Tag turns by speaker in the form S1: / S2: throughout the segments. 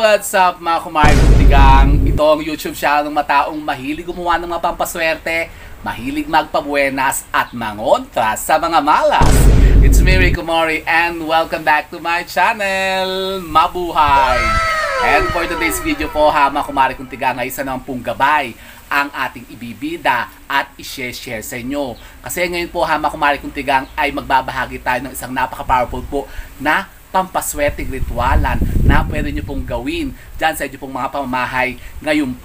S1: What's up mga kumaritigang? Ito ang YouTube channel ng mataong mahilig gumawa ng mga pampaswerte, mahilig magpabuenas at mangontra sa mga malas. It's me, Rico Mori, and welcome back to my channel, Mabuhay! And for today's video po mga kumaritigang ay isa naman pong gabay ang ating ibibida at i-share sa inyo. Kasi ngayon po mga kumaritigang ay magbabahagi tayo ng isang napaka-powerful po na pampaswerteng ritualan na pwede nyo pong gawin dyan sa inyo pong mga pamamahay ngayon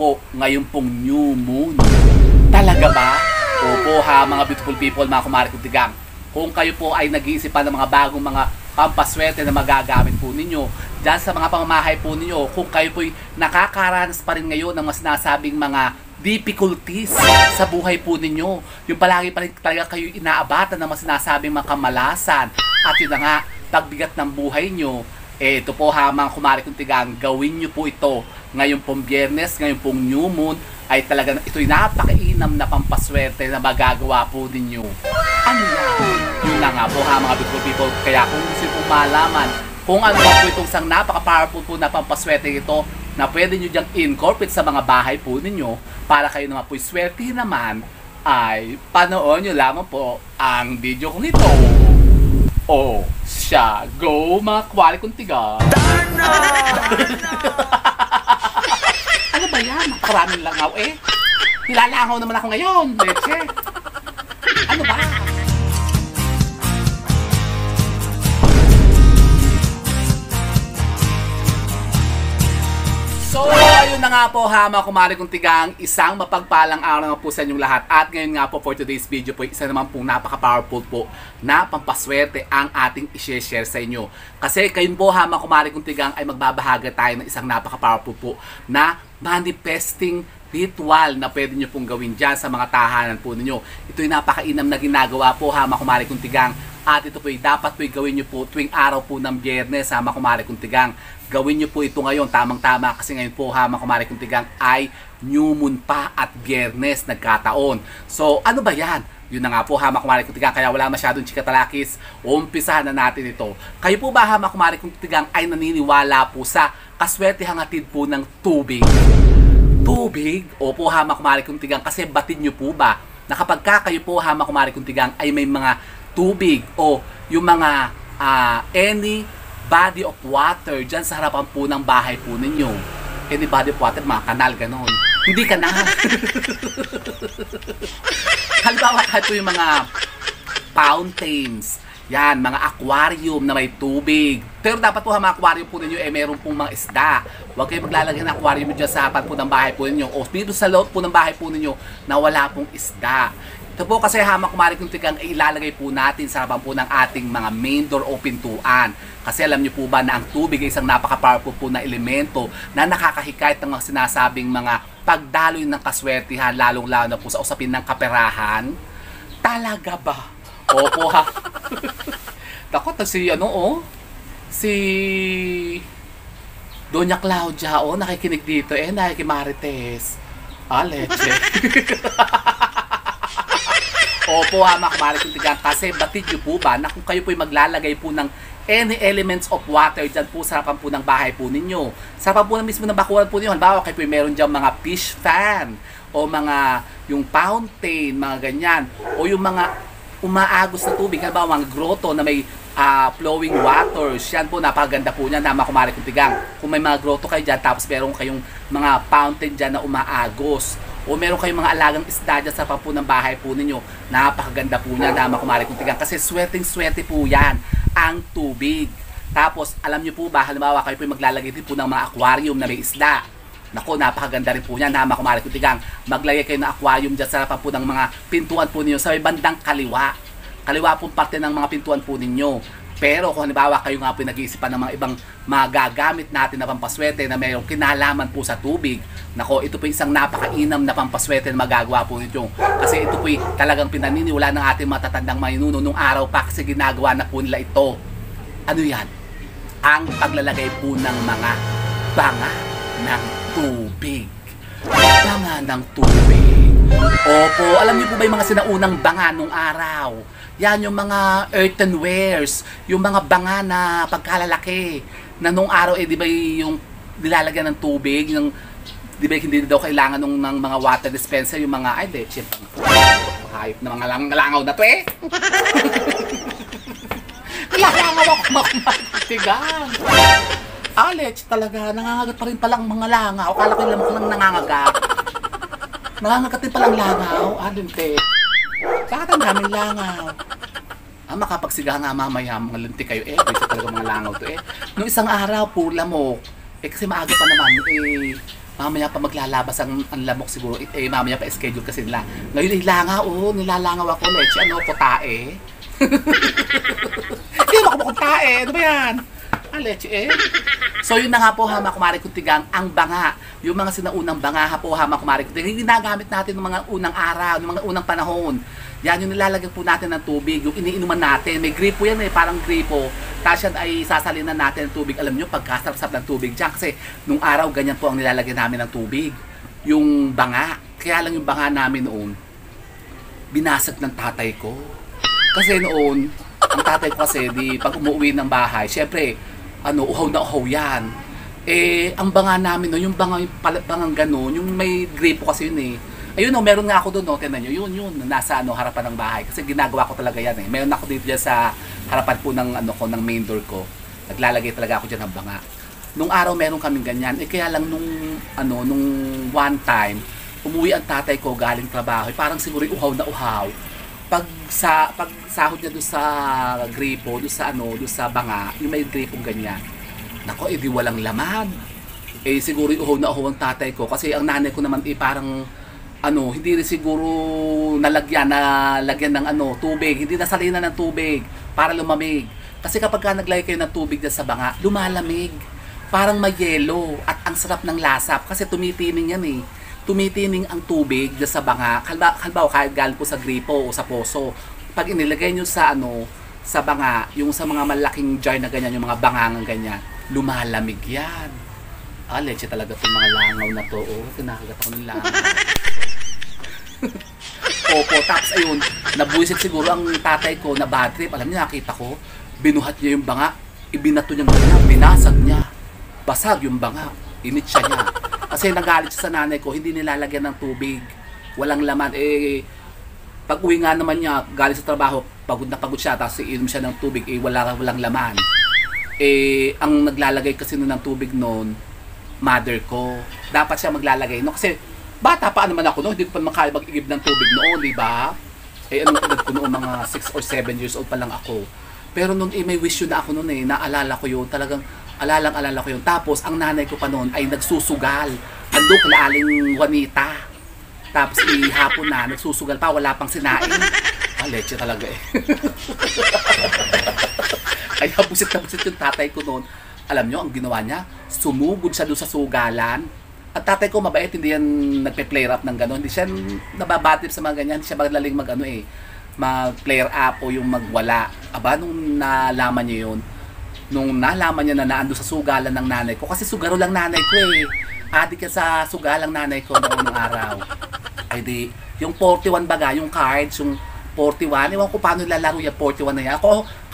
S1: pong new moon. Talaga ba? Opo ha mga beautiful people, mga kumaritigang. Kung kayo po ay nag-iisipan ng mga bagong mga pampaswerte na magagamit po ninyo dyan sa mga pamamahay po ninyo, kung kayo po ay nakakaranas pa rin ngayon ng mas nasabing mga difficulties sa buhay po ninyo, yung palagi pa rin talaga kayo inaabatan ng mas nasabing mga kamalasan, at yun na nga, pagbigat ng buhay nyo, ito po mga kumaritigang, gawin nyo po ito ngayon pong Biyernes, ngayon pong new moon, ay talaga ito'y napakainam na pampaswerte na magagawa po ninyo. Ano yan? Yun na nga po mga beautiful people. Kaya kung gusto po malaman kung ano po itong isang napaka-powerful po na pampaswerte ito na pwede nyo dyang incorporate sa mga bahay po ninyo para kayo naman po swerte naman, ay panoorin nyo lamang po ang video kong ito. Oh, siya. Go, mga kumaritigang. Darna! Ano ba yan? Napakaraming langaw eh. Nilalangaw naman ako ngayon. Leche. Ano ba? So, ayun na nga po mga kumaritigang, isang mapagpalang araw nga po sa inyong lahat. At ngayon nga po for today's video po, isa naman pong napaka-powerful po na pampaswerte ang ating i-share sa inyo. Kasi kayo po mga kumaritigang ay magbabahagi tayo ng isang napaka-powerful po na manifesting ritual na pwede nyo pong gawin dyan sa mga tahanan po ninyo. Ito'y napakainam na ginagawa po mga kumaritigang. At ito po dapat po gawin nyo po tuwing araw po ng Biyernes mga kumaritigang. Gawin nyo po ito ngayon, tamang-tama, kasi ngayon po mga kumaritigang ay new moon pa at Biyernes nagkataon. So ano ba yan? Yun na nga po mga kumaritigang, kaya wala masyadong chikatalakis, umpisahan na natin ito. Kayo po ba mga kumaritigang ay naniniwala po sa kaswertehang hatid po ng tubig? Tubig? Opo mga kumaritigang, kasi batid nyo po ba na kapag kayo po mga kumaritigang ay may mga tubig o yung mga any body of water dyan sa harapan po ng bahay po ninyo. Any body of water, mga kanal, ganon. Hindi kanal. Halimbawa, kahit po yung mga fountains, yan, mga aquarium na may tubig. Pero dapat po mga aquarium po ninyo meron pong mga isda. Huwag kayo maglalagay ng aquarium dyan sa harapan po ng bahay po ninyo o dito sa loob po ng bahay po ninyo na wala pong isda. Ito po kasi mga kumaritigang ay ilalagay po natin sa harapan po ng ating mga main door o pintuan. Kasi alam niyo po ba na ang tubig ay isang napaka-powerful po na elemento na nakakahikayat ng mga sinasabing mga pagdaloy ng kaswertihan, lalong-lalo na po sa usapin ng kaperahan. Talaga ba? Opo ha. Takot na si Doña Claudia nakikinig dito nakikimarites. Leche. Opo mga kumaritigang, kasi batid nyo po ba na kung kayo po'y maglalagay po ng any elements of water dyan po sa harapan po ng bahay po ninyo, sa harapan po na mismo ng bakuran po ninyo, halimbawa kayo po'y meron dyan mga fish fan o mga yung fountain, mga ganyan, o yung mga umaagos na tubig, halimbawa mga grotto na may flowing waters, yan po, napakaganda po niya mga kumaritigang. Kung may mga grotto kayo dyan, tapos meron kayong mga fountain dyan na umaagos, o meron kayong mga alagang isda dyan sa pampu ng bahay po ninyo, napakaganda po niya mga kumaritigang, kasi swerteng-swerte po yan ang tubig. Tapos alam nyo po ba, halimbawa kayo po maglalagay din po ng mga aquarium na may isda. Nako, napakaganda rin po niya mga kumaritigang. Maglagay kayo ng aquarium dyan sa harapan po ng mga pintuan po ninyo sa may bandang kaliwa. Kaliwa pong parte ng mga pintuan po ninyo. Pero kung halimbawa kayo nga po nag-iisipan ng mga ibang magagamit natin na pampaswerte na mayroong kinalaman po sa tubig, nako, ito po isang napakainam na pampaswerte na magagawa po ninyo. Kasi ito po talagang pinaniniwala ng ating matatandang maynuno nung araw pa, kasi ginagawa na po nila ito. Ano yan? Ang paglalagay po ng mga banga ng tubig. Banga ng tubig. Opo, alam niyo po ba yung mga sinaunang banga nung araw? Yan yung mga earthenwares, yung mga banga na pagkalalaki na nung araw di ba yung nilalagyan ng tubig, yung, di ba hindi daw kailangan ng mga water dispenser, yung mga, ay, leche, hayop na mga langaw na to eh. Langaw ako makumatigang. Leche talaga, nangangagat pa rin palang mga langaw. Akala ko yung lamok lang nangangagat. Nangangagat din palang langaw. Lunti. Bakit ang daming langaw? Makapagsiga nga mamaya, mga lunti kayo bisa talaga mga langaw to Nung isang araw, puro lamok. Kasi maaga pa naman, mamaya pa maglalabas ang lamok siguro. Mamaya pa schedule kasi nila. Ngayon langaw, nilalangaw ako, leche, kotae. Hindi mo ako kotae, ano ba yan? Leche So yun na nga po, mga kumari kuntigang, ang banga. Yung mga sinaunang banga po, mga kumari kuntigang, hindi nagamit natin ng mga unang araw, ng mga unang panahon. Yan yung nilalagyan po natin ng tubig, yung iniinuman natin. May gripo yan parang gripo. Tapos yan ay sasalinan natin ng tubig. Alam nyo, pagkasarap-sarap ng tubig dyan. Kasi nung araw, ganyan po ang nilalagyan namin ng tubig. Yung banga. Kaya lang yung banga namin noon, binasag ng tatay ko. Kasi noon, ang tatay ko kasi, pag umuwi ng bahay, syempre, uhaw na uhaw yan. Ang banga namin noon, yung bangang gano'n, yung may gripo kasi yun Ayun meron nga ako doon, tingnan nyo, yun, nasa harapan ng bahay. Kasi ginagawa ko talaga yan Meron ako dito dyan sa harapan po ng, ng main door ko. Naglalagay talaga ako dyan ng banga. Nung araw meron kaming ganyan, kaya lang nung one time, umuwi ang tatay ko galing trabaho, parang siguro uhaw na uhaw. Pag sahod niya doon sa gripo, doon sa banga, yung may gripong ganyan. Nako, di walang laman. Siguro uhaw na uhaw ang tatay ko. Kasi ang nanay ko naman parang, hindi rin siguro nalagyan ng tubig. Hindi nasalinan ng tubig para lumamig. Kasi kapag naglagay kayo ng tubig dyan sa banga, lumalamig. Parang may yelo at ang sarap ng lasap kasi tumitining yan Tumitining ang tubig dyan sa banga. Halimbawa, kahit galing po sa gripo o sa poso. Pag inilagay nyo sa sa banga, yung sa mga malaking jar na ganyan, yung mga bangangang ganyan, lumalamig yan. Leche talaga itong mga langaw na to. Kinakagat ako ng langaw. Opo, tapos ayun, nabuisit siguro ang tatay ko na bad trip. Alam niyo, nakita ko, binuhat niya yung banga, ibinato niya ganyan, binasag niya. Basag yung banga, initsa niya. Kasi nagalit siya sa nanay ko, hindi nilalagyan ng tubig. Walang laman. Pag uwi nga naman niya, galing sa trabaho, pagod na pagod siya, tapos iinom siya ng tubig, walang laman. Ang naglalagay kasi nun ng tubig noon, mother ko. Dapat siya maglalagay. Kasi bata pa naman ako hindi ko pa makaya mag-igib ng tubig noon, di ba? Anong edad ko noon, mga 6 or 7 years old pa lang ako. Pero noon may wish yun na ako noon naalala ko yun, talagang alala ko yun. Tapos ang nanay ko pa noon ay nagsusugal. Andok na aling Juanita. Tapos hapon na, nagsusugal pa, wala pang sinain. Leche talaga Kaya busit na busit yung tatay ko noon. Alam nyo, ang ginawa niya, sumugod siya doon sa sugalan. At tatay ko mabait, hindi yan nagpe-flare up ng gano'n. Hindi siya nababatip sa mga ganyan. Hindi siya maglaling mag-flare up o yung magwala. Nung nalaman niya yun, nung nalaman niya na naando sa sugalan ng nanay ko, kasi sugaro lang nanay ko adik ka sa sugalang nanay ko noong araw. Yung 41 baga, yung cards, yung 41, ewan ko paano lalaro yung 41 na yan.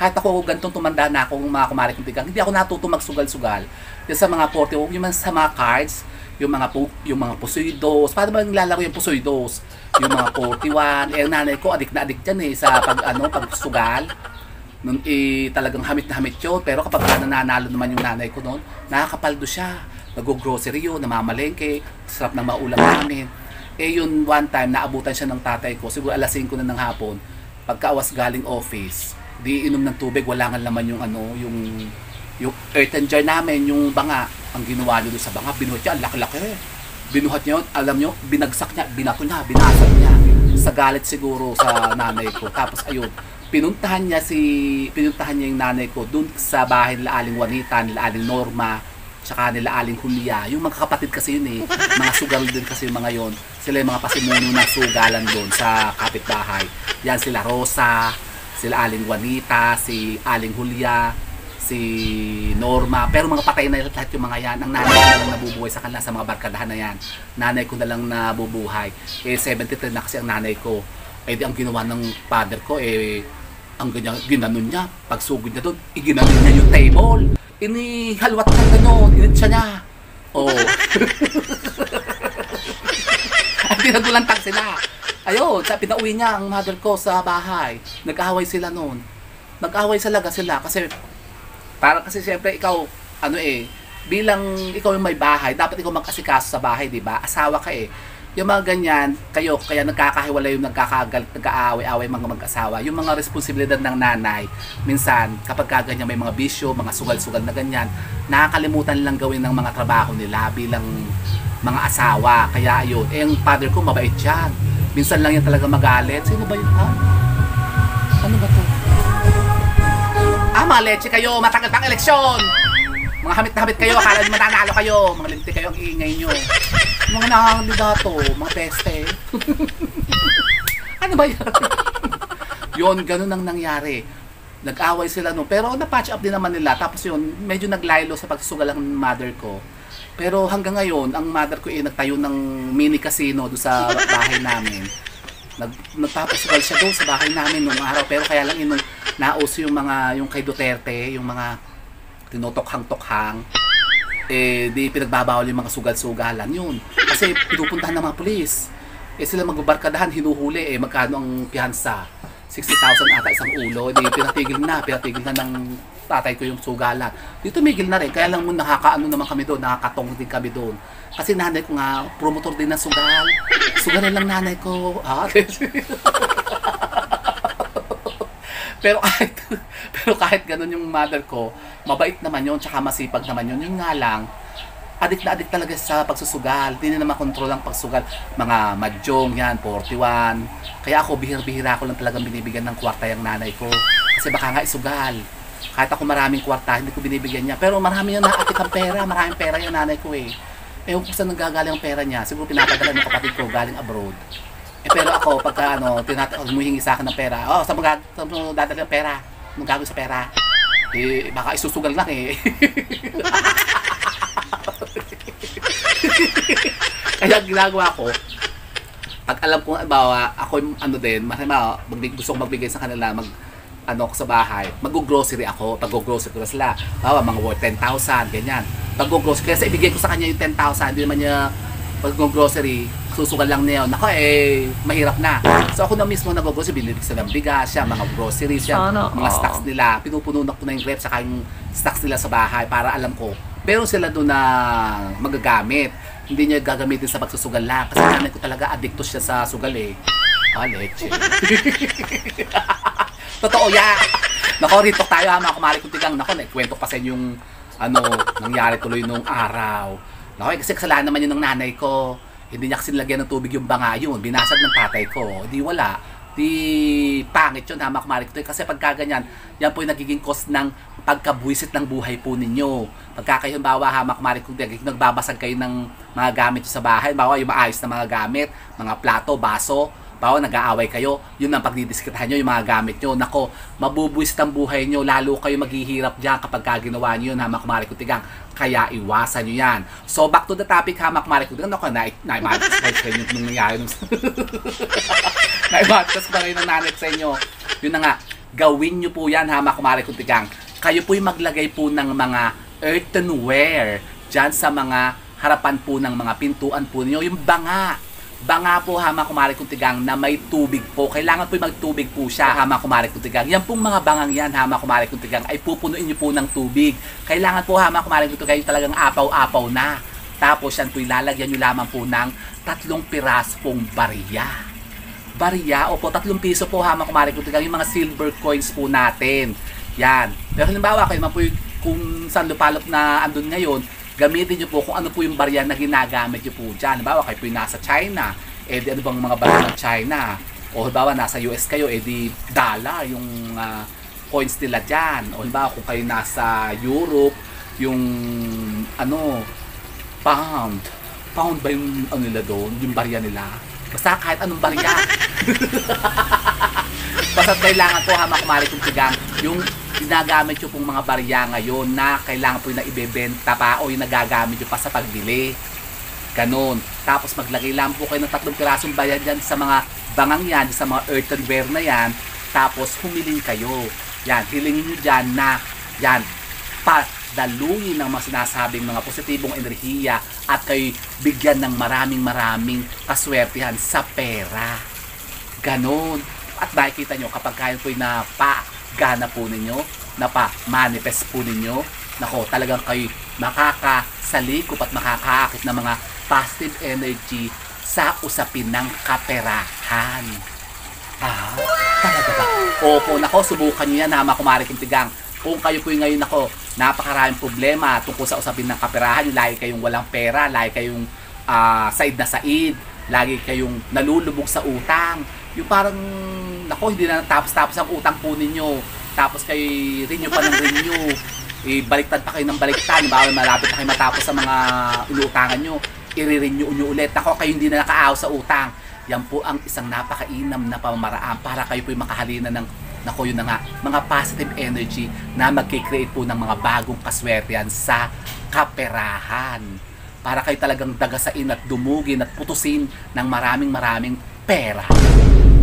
S1: Kahit ako gantong tumanda na akong mga kumari kong tigang, hindi ako natuto magsugal-sugal. Yung sa mga 41, yung sa mga cards, yung mga pusoidos. Paano ba nilalaro yung pusoidos? Yung mga 41. Ang nanay ko, adik na adik dyan sa pagsugal. Noon talagang hamit na hamit yun. Pero kapag nananalo naman yung nanay ko noon, nakakapaldo siya. Nag-grocery yun, namamalengke, sarap ng maulam namin. Yun one time, naabutan siya ng tatay ko, siguro alas 5 na ng hapon, pagkaawas galing office, di inom ng tubig, wala nga naman yung earthen jar namin, yung banga. Ang ginawa niyo doon sa banga, binuhat niya, ang laki-laki. Binuhat niya yun, alam niyo, binagsak niya, binato niya, binasag niya. Sa galit siguro sa nanay ko. Tapos ayun, pinuntahan niya yung nanay ko doon sa bahay nila Aling Juanita, nila Aling Norma, tsaka nila Aling Julia. Yung mga kapatid kasi yun mga sugal din kasi yung mga yon. Sila yung mga pasimuno ng sugalan doon sa kapitbahay. Yan sila Rosa, sila Aling Juanita, si Aling Julia, si Norma. Pero mga patay na lahat yung mga yan. Ang nanay ko na lang nabubuhay sa kanila sa mga barkadahan na yan. Nanay ko na lang nabubuhay. 73 na kasi ang nanay ko. Di ang ginawa ng father ko, ang ginanon niya. Pagsugod niya doon, iginanon niya yung table. Inihalwat ng gano'n, init siya niya. Oo. Ay, pinagulantang sila. Ayun, sa pinauwi niya ang mother ko sa bahay. Nag-away sila noon. Nag-away talaga sila kasi parang kasi siyempre ikaw ano bilang ikaw yung may bahay, dapat ikaw mag-asikaso sa bahay, 'di ba? Asawa ka Yung mga ganyan, kaya nagkakahiwalay yung nagka-aaway-away mga mag-asawa. Yung mga responsibilidad ng nanay, minsan kapag ganyan may mga bisyo, mga sugal-sugal na ganyan, nakakalimutan lang gawin ng mga trabaho nila bilang mga asawa. Kaya ayun, yung father ko mabait yan. Minsan lang yan talaga magalit. Sino ba yun, ha? Ano ba to? Mga leche kayo, matagal pang eleksyon! Mga hamit na hamit kayo, akala nyo mananalo kayo. Mga linti kayo ang iingay nyo. Mga nakakandidato, mga peste. Ano ba yan? Yun, ganun ang nangyari. Nag-away sila no. Pero na-patch up din naman nila. Tapos yun, medyo naglaylo sa pagsusugal ng mother ko. Pero hanggang ngayon, ang mother ko nagtayo ng mini casino doon sa bahay namin. Nagpapasugal siya doon sa bahay namin nung araw. Pero kaya lang nung nauso yung kay Duterte, yung mga tinutokhang-tokhang, di pinagbabawal yung mga sugal-sugalan yun. Kasi pinupuntahan ng mga pulis. Sila magbabarkadahan, hinuhuli magkano ang piyansa? 60,000 ata isang ulo. Di pinatigil na ng tatay ko yung sugalan. Dito migil na rin. Kaya lang mo nakakaano naman kami doon, nakakatong din kami doon. Kasi nanay ko nga, promotor din ng sugal. Sugalin lang nanay ko. Pero kahit ganun yung mother ko, mabait naman yun, tsaka masipag naman yun. Yun nga lang, adik na adik talaga sa pagsusugal. Hindi na makontrol ang pagsugal. Mga madyong yan, 41. Kaya ako, bihir-bihira ko lang talagang binibigyan ng kwarta yung nanay ko. Kasi baka nga isugal. Kahit ako maraming kwarta, hindi ko binibigyan niya. Pero marami yung naatik ang pera. Maraming pera yung nanay ko Ewan ko saan nanggagaling ang pera niya. Siguro pinapadala ng kapatid ko galing abroad. Pero ako, pagka humihingi sa akin ng pera, saan mo dadali ng pera? Anong gagawin sa pera? Baka isusugal lang Kaya ginagawa ko, pag alam ko, ako gusto kong magbigay sa kanila, sa bahay, mag-grocery ako. Pag-grocery ko na sila, mga worth 10,000, ganyan. Pag-grocery, kaya sa ibigay ko sa kanya yung 10,000, hindi naman niya pag-grocery, susugal lang niya. Nako mahirap na. So ako na mismo nag-grocery, binibig sa ng bigas siya, mga groceries siya, mga stocks nila. Pinupuno ko na yung rep saka yung stocks nila sa bahay para alam ko. Pero sila doon na magagamit. Hindi niya gagamitin sa pagsusugal lang. Kasi nanay ko talaga addicto siya sa sugal leche. Totoo Nako, rito tayo mga kumari kong tigang. Nako, naikwento pa sa inyo yung nangyari tuloy nung araw. Nako, kasi kasalanan naman yun ng nanay ko. Hindi niya kasi nilagyan ng tubig yung banga yun. Binasag ng tatay ko. Di wala. Di pangit yun mga kumari kong tigang. Kasi pagka ganyan, yan po yung nagiging cause ng pagkabuisit ng buhay po ninyo. Pagka kayo mga kumari kong tigang, nagbabasag kayo ng mga gamit sa bahay. Yung maayos na mga gamit, mga plato, baso. Nag-aaway kayo, yun ang pagdidiskitahan nyo, yung mga gamit nyo. Nako, mabubuisit ang buhay nyo, lalo kayo maghihirap dyan kapag ginawa nyo yun, hamak kumari kutigang. Kaya iwasan nyo yan. So, back to the topic, hamak kumari kutigang. Nako, na-imatas sa inyo nung nangyari. Na-imatas ba kayo ng nanay sa inyo? Yun na nga, gawin nyo po yan, hamak kumari kutigang. Kayo po'y maglagay po ng mga earthenware dyan sa mga harapan po ng mga pintuan po ninyo. Yung banga po hama kumari kong tigang na may tubig po. Kailangan po magtubig po siya hama kumari kong tigang. Yan pong mga bangang yan hama kumari kong tigang ay pupunuin nyo po ng tubig. Kailangan po hama kumari kong tigang talagang apaw-apaw na. Tapos yan po ilalagyan nyo lamang po ng 3 piraso pong bariya. Opo, 3 piso po hama kumari kong tigang. Yung mga silver coins po natin. Yan. Pero halimbawa kayo man po kung saan lupalop na andun ngayon, gamitin nyo po kung ano po yung barya na ginagamit nyo po dyan. Halimbawa, kayo po yung nasa China, ano bang mga barya ng China? O halimbawa, nasa US kayo, dollar yung coins nila dyan. O halimbawa, kung kayo nasa Europe, yung pound. Pound ba yung nila doon? Yung barya nila? Basta kahit anong barya. Basta kailangan po, hamak kumari kong tigang, yung ginagamit nyo pong mga barya ngayon na kailangan po yung naibebenta pa o yung nagagamit nyo pa sa pagbili. Ganon. Tapos maglagay lang po kayo ng 3 pirasong barya dyan sa mga bangang yan, sa mga earthenware na yan. Tapos humiling kayo. Yan, hilingin nyo dyan na, yan, padaluyin ng mga sinasabing mga positibong enerhiya at kayo bigyan ng maraming kaswertihan sa pera. Ganon. At makikita nyo kapag kayo po'y napagana po ninyo, napa-manifest po ninyo, nako, talagang kayo makakasalikop at makakaakit ng mga positive energy sa usapin ng kaperahan. Talaga ba? Opo, nako, subukan nyo yan, hama kumari kuntigang. Kung kayo po ngayon, nako, napakaraming problema tungkol sa usapin ng kaperahan, lagi kayong walang pera, lagi kayong said na said, lagi kayong nalulubog sa utang, yung parang, nako, hindi na tapos ang utang po ninyo, tapos kayo renew pa ng renew, baliktad pa kayo ng baliktad, bawal malapit na kayo matapos sa mga inuutangan nyo, i-renew nyo ulit, nako, kayo hindi na nakaaw sa utang. Yan po ang isang napakainam na pamamaraan para kayo po'y makahalina ng, nako, yun na nga, mga positive energy na magkikreate po ng mga bagong kaswertehan sa kaperahan. Para kayo talagang dagasain at dumugin at putusin ng maraming pera.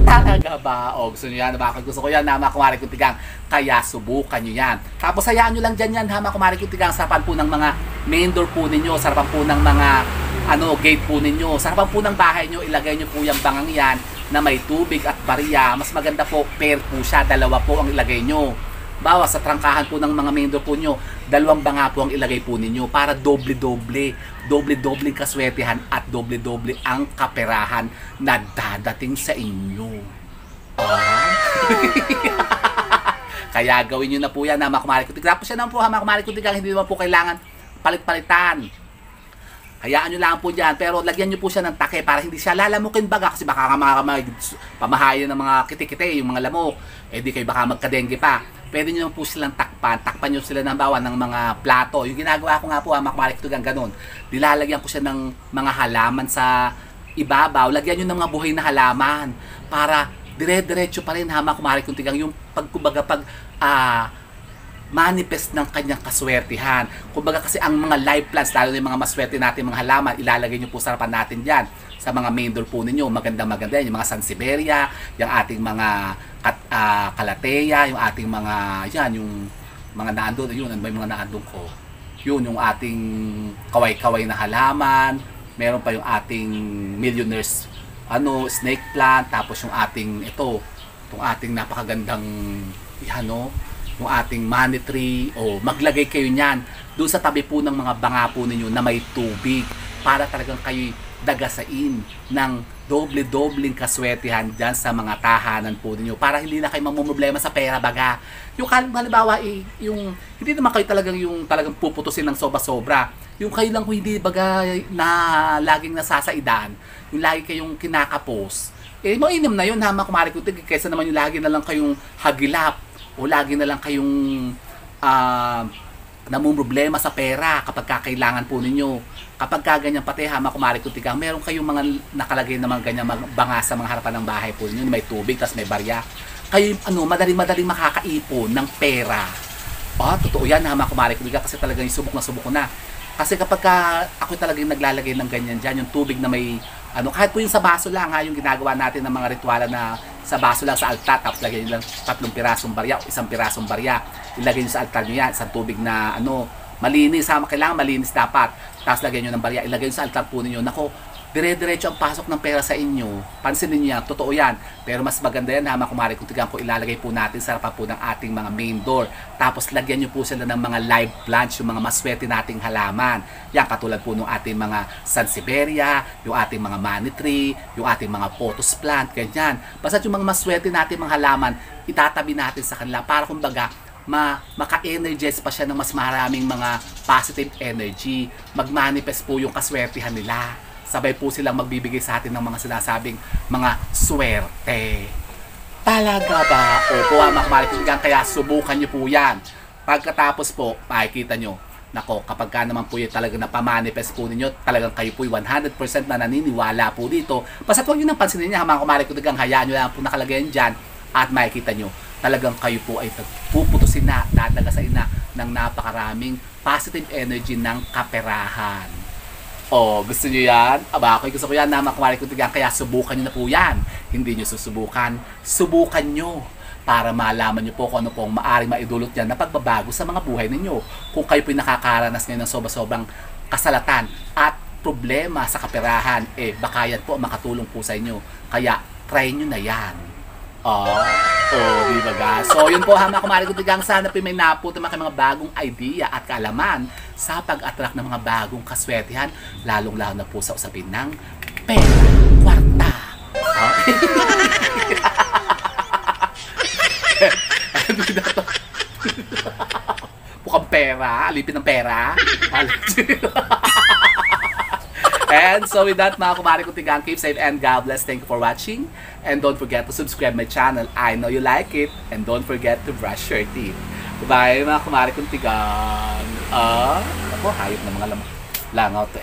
S1: Talaga ba? O, gusto nyo yan? Bakit gusto ko yan? Hama kumari kuntigang. Kaya subukan nyo yan. Tapos hayaan nyo lang dyan yan. Hama kumari kuntigang. Sarapan po ng mga main door po ninyo. Sarapan po ng mga gate po ninyo. Sarapan po ng bahay nyo. Ilagay nyo po yung bangang yan na may tubig at barya. Mas maganda po, pair po siya. Dalawa po ang ilagay nyo. Bawa sa trangkahan po ng mga main door po nyo, dalawang banga po ang ilagay po ninyo para doble-doble kaswertihan at doble-doble ang kaperahan na dadating sa inyo. Kaya gawin nyo na po yan, hama kumari kuntig. Tapos yan naman po, hama kumari kuntig, hindi naman po kailangan palit-palitan. Hayaan nyo lang po dyan, pero lagyan nyo po siya ng take para hindi siya lalamukin baga, kasi baka pamahayan ng mga kitikite, yung mga lamok, di kayo baka magkadengge pa. Pwede nyo po silang takpan nyo sila ng bawa ng mga plato. Yung ginagawa ko nga po, makmalik ito ganun. Nilalagyan ko siya ng mga halaman sa ibabaw. Lagyan nyo ng mga buhay na halaman para dire-diretso pa rin, hama kumari kuntigang yung pag manifest ng kanyang kaswertihan. Kumbaga kasi ang mga life plants, lalo na yung mga maswerte natin mga halaman, ilalagay nyo po sa harapan natin dyan sa mga main door po ninyo. Maganda yan, yung mga Sansevieria, yung ating mga Calathea, yung ating mga yung mga naandun, yun, ano ba yung mga naandun ko? Yun, yung ating kaway-kaway na halaman, meron pa yung ating millionaires snake plant, tapos yung ating itong ating napakagandang yung ating money tree. Maglagay kayo niyan doon sa tabi po ng mga banga po ninyo na may tubig para talagang kayo dagasain ng doble-dobling kaswertihan dyan sa mga tahanan po ninyo para hindi na kayo mamumroblema sa pera baga. Yung halimbawa, yung hindi naman kayo talagang puputusin ng sobra-sobra. Yung kayo lang kung hindi baga na laging nasasaidan, yung lagi kayong kinakapos, mainam na yun, hama kumari ko, kaysa naman yung lagi na lang kayong hagilap o lagi na lang kayong namumroblema sa pera kapag kakailangan po ninyo. Kapag kaganyan pati, hama kumari ko tigang, meron kayong mga nakalagay na mga ganyan banga sa mga harapan ng bahay po ninyo, may tubig, tas may barya. Kayo madaling makakaipon ng pera. Totoo yan, hama kumari ko tigang, kasi talagang subok ko na. Kasi kapag ako talagang naglalagay ng ganyan dyan, yung tubig na may kahit po yung sa baso lang, yung ginagawa natin ng mga rituala na sa baso lang sa altar, tapos lagyan nyo lang 3 pirasong barya o 1 pirasong barya, ilagay nyo sa altar nyo yan, sa tubig na malinis, kailangan malinis dapat, tapos lagyan nyo ng barya, ilagay nyo sa altar po ninyo. Nako, dire-diretso ang pasok ng pera sa inyo. Pansinin niyo yan, totoo yan. Pero mas maganda yan, hama kumari kung tigang ko, ilalagay po natin sa harapan po ng ating mga main door. Tapos lagyan nyo po sila ng mga live plants, yung mga maswerte nating halaman. Yan, katulad po ng ating mga Sansevieria, yung ating mga money tree, yung ating mga pothos plant, ganyan. Basta yung mga maswerte nating mga halaman, itatabi natin sa kanila para kumbaga maka-energize pa siya ng mas maraming mga positive energy. Mag-manifest po yung kaswertihan nila. Sabay po silang magbibigay sa atin ng mga sinasabing mga swerte. Talaga ba? Opo, mga kumari, kaya subukan nyo po yan. Pagkatapos po, makikita nyo, nako, kapag ka naman po yun talagang napamanifest po ninyo, talagang kayo po 100% na naniniwala po dito. Basta huwag nyo nang pansinin niya, mga kumari, hayaan nyo lang po nakalagay dyan at makikita nyo, talagang kayo po ay puputusin na, dadagasain na ng napakaraming positive energy ng kaperahan. Gusto nyo yan? Ako gusto ko yan, na kumari ko tigang, kaya subukan nyo na po yan. Hindi nyo susubukan, subukan nyo. para malaman nyo po kung ano pong maaaring maidulot yan na pagbabago sa mga buhay ninyo. Kung kayo po nakakaranas ngayon ng sobra-sobrang kasalatan at problema sa kaperahan, baka yan po makatulong po sa inyo. Kaya, try nyo na yan. Di ba ga? So, yun po mga kumari ko tigang, sana po may naputo mga bagong idea at kaalaman sa pag-attract ng mga bagong kaswertihan, lalong-lalo na po sa usapin ng pera, kwarta. Mukhang pera, alipin ng pera. And so with that mga kumari ko tigang, keep safe and God bless. Thank you for watching. And don't forget to subscribe my channel. I know you like it. And don't forget to brush your teeth. Bye mga kumari ko tigang. Ako, hayop na mga langaw to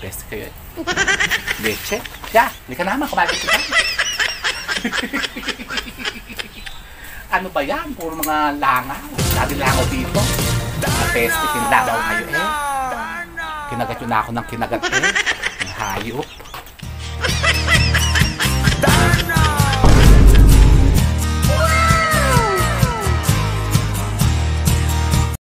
S1: Best kayo Leche. Yeah, hindi ka naman kumari ko tigang. Ano ba yan? Puro mga langaw. Lagi langaw dito. Peste, kinlagaw ngayon Kinagat yun na ako ng kinagat Ang hayop.